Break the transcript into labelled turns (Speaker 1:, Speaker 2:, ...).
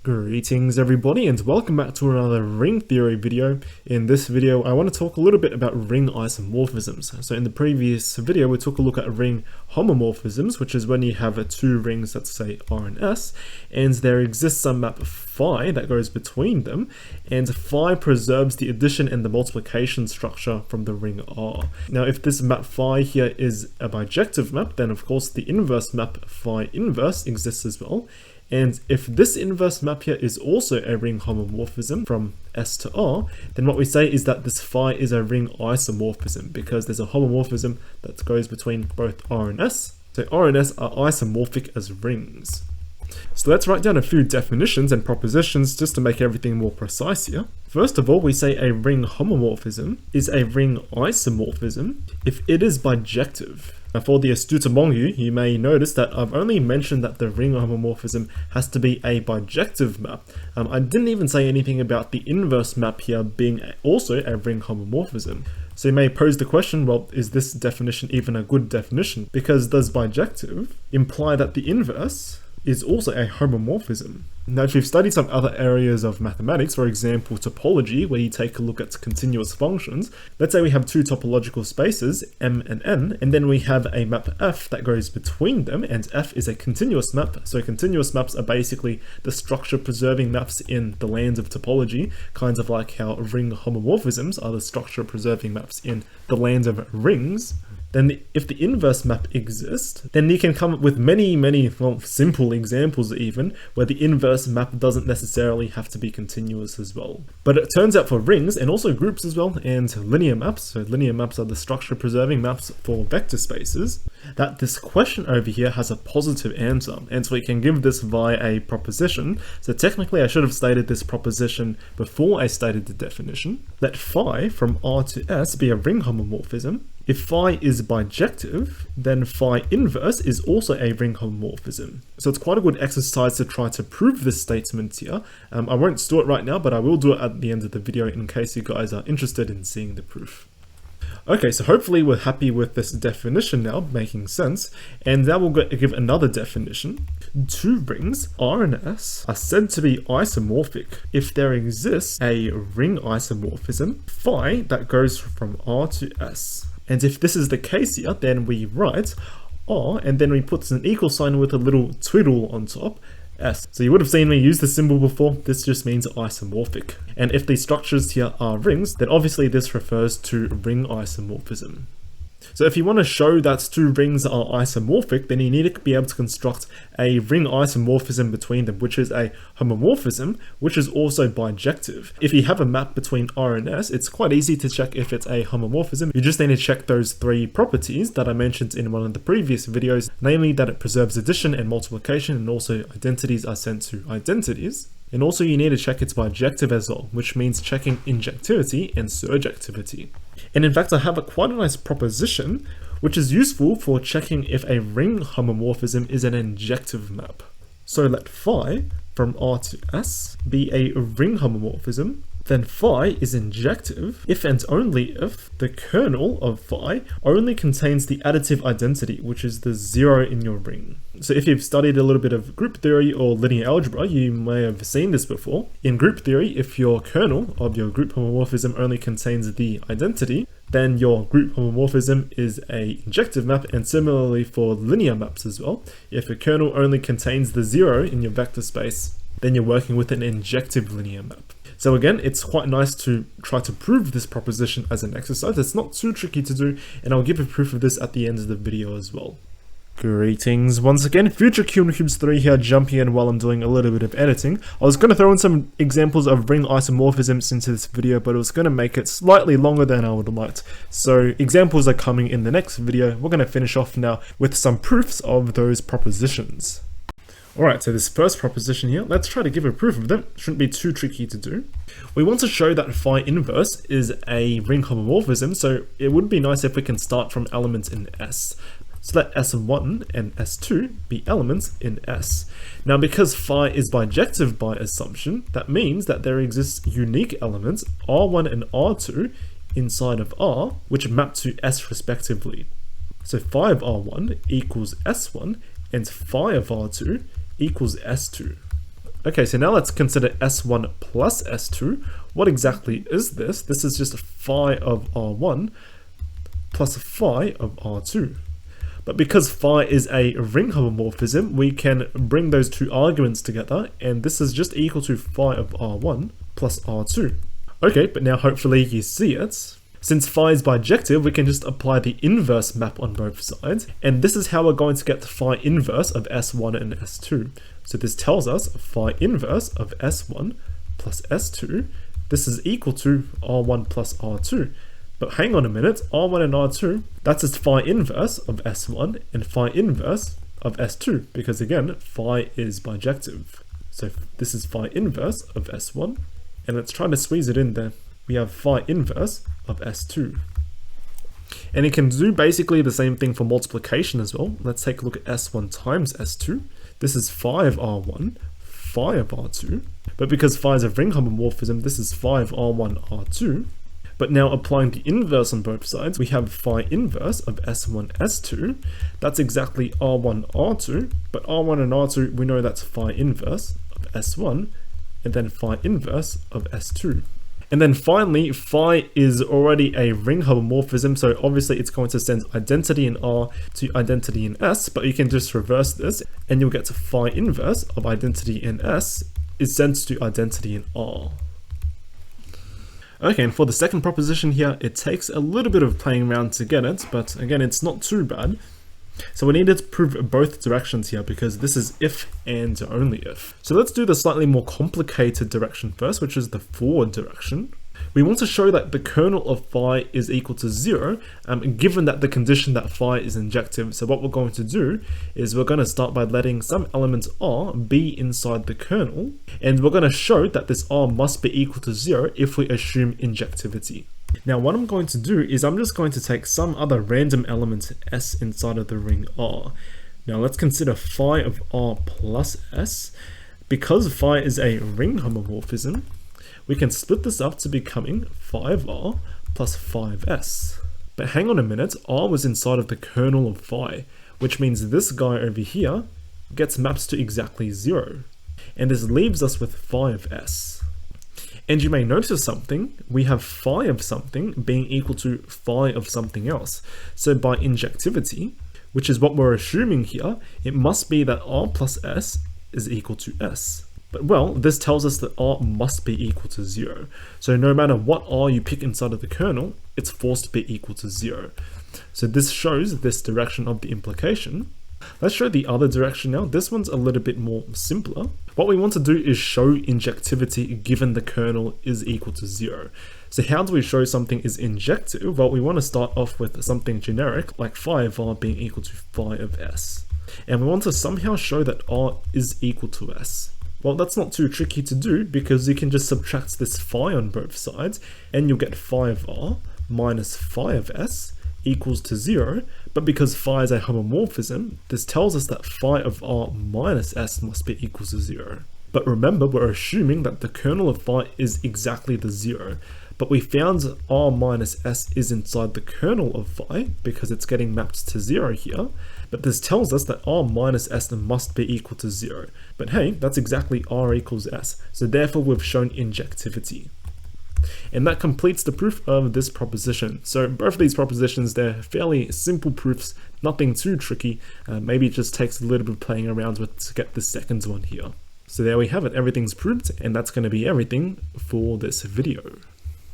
Speaker 1: Greetings everybody and welcome back to another ring theory video. In this video I want to talk a little bit about ring isomorphisms. So in the previous video we took a look at ring homomorphisms, which is when you have two rings, let's say R and S, and there exists some map phi that goes between them, and phi preserves the addition and the multiplication structure from the ring R. Now if this map phi here is a bijective map, then of course the inverse map phi inverse exists as well. And if this inverse map here is also a ring homomorphism from S to R, then what we say is that this phi is a ring isomorphism because there's a homomorphism that goes between both R and S. So R and S are isomorphic as rings. So let's write down a few definitions and propositions just to make everything more precise here. First of all, we say a ring homomorphism is a ring isomorphism if it is bijective. Now for the astute among you, you may notice that I've only mentioned that the ring homomorphism has to be a bijective map. I didn't even say anything about the inverse map here being also a ring homomorphism. So you may pose the question, well, is this definition even a good definition? Because does bijective imply that the inverse is also a homomorphism? Now if you've studied some other areas of mathematics, for example topology, where you take a look at continuous functions, let's say we have two topological spaces, M and N, and then we have a map F that goes between them, and F is a continuous map. So continuous maps are basically the structure preserving maps in the lands of topology, kinds of like how ring homomorphisms are the structure preserving maps in the lands of rings. Then if the inverse map exists, then you can come up with many, well, simple examples even, where the inverse map doesn't necessarily have to be continuous as well. But it turns out for rings, and also groups as well, and linear maps, so linear maps are the structure preserving maps for vector spaces, that this question over here has a positive answer, and so we can give this via a proposition. So technically I should have stated this proposition before I stated the definition. Let phi from R to S be a ring homomorphism. If phi is bijective, then phi inverse is also a ring homomorphism. So it's quite a good exercise to try to prove this statement here. I won't do it right now, but I will do it at the end of the video in case you guys are interested in seeing the proof. Okay, so hopefully we're happy with this definition now, making sense. And now we'll give another definition. Two rings, R and S, are said to be isomorphic if there exists a ring isomorphism, phi, that goes from R to S. And if this is the case here, then we write R and then we put an equal sign with a little twiddle on top, S. So you would have seen me use the symbol before. This just means isomorphic. And if these structures here are rings, then obviously this refers to ring isomorphism. So if you want to show that two rings are isomorphic, then you need to be able to construct a ring isomorphism between them, which is a homomorphism, which is also bijective. If you have a map between R and S, it's quite easy to check if it's a homomorphism. You just need to check those three properties that I mentioned in one of the previous videos, namely that it preserves addition and multiplication, and also identities are sent to identities. And also you need to check its bijective as well, which means checking injectivity and surjectivity. And in fact I have quite a nice proposition which is useful for checking if a ring homomorphism is an injective map. So let phi from R to S be a ring homomorphism, then phi is injective if and only if the kernel of phi only contains the additive identity, which is the 0 in your ring. So if you've studied a little bit of group theory or linear algebra, you may have seen this before. In group theory, if your kernel of your group homomorphism only contains the identity, then your group homomorphism is an injective map, and similarly for linear maps as well. If a kernel only contains the 0 in your vector space, then you're working with an injective linear map. So again, it's quite nice to try to prove this proposition as an exercise. It's not too tricky to do, and I'll give a proof of this at the end of the video as well. Greetings once again, Future Cubes 3 here, jumping in while I'm doing a little bit of editing. I was going to throw in some examples of ring isomorphisms into this video, but it was going to make it slightly longer than I would have liked. So examples are coming in the next video. We're going to finish off now with some proofs of those propositions. Alright, so this first proposition here, let's try to give a proof of them. Shouldn't be too tricky to do. We want to show that phi inverse is a ring homomorphism, so it would be nice if we can start from elements in S. So let S1 and S2 be elements in S. Now because phi is bijective by assumption, that means that there exists unique elements R1 and R2 inside of R, which map to S respectively. So phi of R1 equals S1 and phi of R2 equals S2. Okay, so now let's consider S1 plus S2. What exactly is this? This is just phi of R1 plus phi of R2. But because phi is a ring homomorphism, we can bring those two arguments together, and this is just equal to phi of R1 plus R2. Okay, but now hopefully you see it. Since phi is bijective, we can just apply the inverse map on both sides, and this is how we're going to get the phi inverse of S1 and S2. So this tells us phi inverse of S1 plus S2, this is equal to R1 plus R2. But hang on a minute, R1 and R2, that's just phi inverse of S1 and phi inverse of S2, because again, phi is bijective. So this is phi inverse of S1, and let's try to squeeze it in there. We have phi inverse of S2. And it can do basically the same thing for multiplication as well. Let's take a look at S1 times S2. This is phi of R1, phi of R2. But because phi is a ring homomorphism, this is phi of R1, R2. But now applying the inverse on both sides, we have phi inverse of S1, S2. That's exactly R1, R2. But R1 and R2, we know that's phi inverse of S1, and then phi inverse of S2. And then finally, phi is already a ring homomorphism, so obviously it's going to send identity in R to identity in S, but you can just reverse this, and you'll get to phi inverse of identity in S is sent to identity in R. Okay, and for the second proposition here, it takes a little bit of playing around to get it, but again, it's not too bad. So we need to prove both directions here because this is if and only if. So let's do the slightly more complicated direction first, which is the forward direction. We want to show that the kernel of phi is equal to 0, given that the condition that phi is injective. So what we're going to do is we're going to start by letting some element R be inside the kernel, and we're going to show that this R must be equal to 0 if we assume injectivity. Now what I'm going to do is I'm just going to take some other random element S inside of the ring R. Now let's consider phi of R plus S. Because phi is a ring homomorphism, we can split this up to becoming phi of R plus phi of S. But hang on a minute, R was inside of the kernel of phi, which means this guy over here gets mapped to exactly 0. And this leaves us with phi of S. And you may notice something, we have phi of something being equal to phi of something else. So by injectivity, which is what we're assuming here, it must be that R plus S is equal to S. But well, this tells us that R must be equal to 0. So no matter what R you pick inside of the kernel, it's forced to be equal to 0. So this shows this direction of the implication. Let's show the other direction now. This one's a little bit more simpler. What we want to do is show injectivity given the kernel is equal to 0. So how do we show something is injective? Well, we want to start off with something generic, like phi of R being equal to phi of S. And we want to somehow show that R is equal to S. Well, that's not too tricky to do because you can just subtract this phi on both sides and you'll get phi of R minus phi of S equals to 0, but because phi is a homomorphism, this tells us that phi of R minus S must be equal to 0. But remember, we're assuming that the kernel of phi is exactly the 0, but we found R minus S is inside the kernel of phi because it's getting mapped to 0 here, but this tells us that R minus S must be equal to 0. But hey, that's exactly R equals S, so therefore we've shown injectivity. And that completes the proof of this proposition. So both of these propositions, they're fairly simple proofs, nothing too tricky. Maybe it just takes a little bit of playing around with to get the second one here. So there we have it, everything's proved, and that's going to be everything for this video.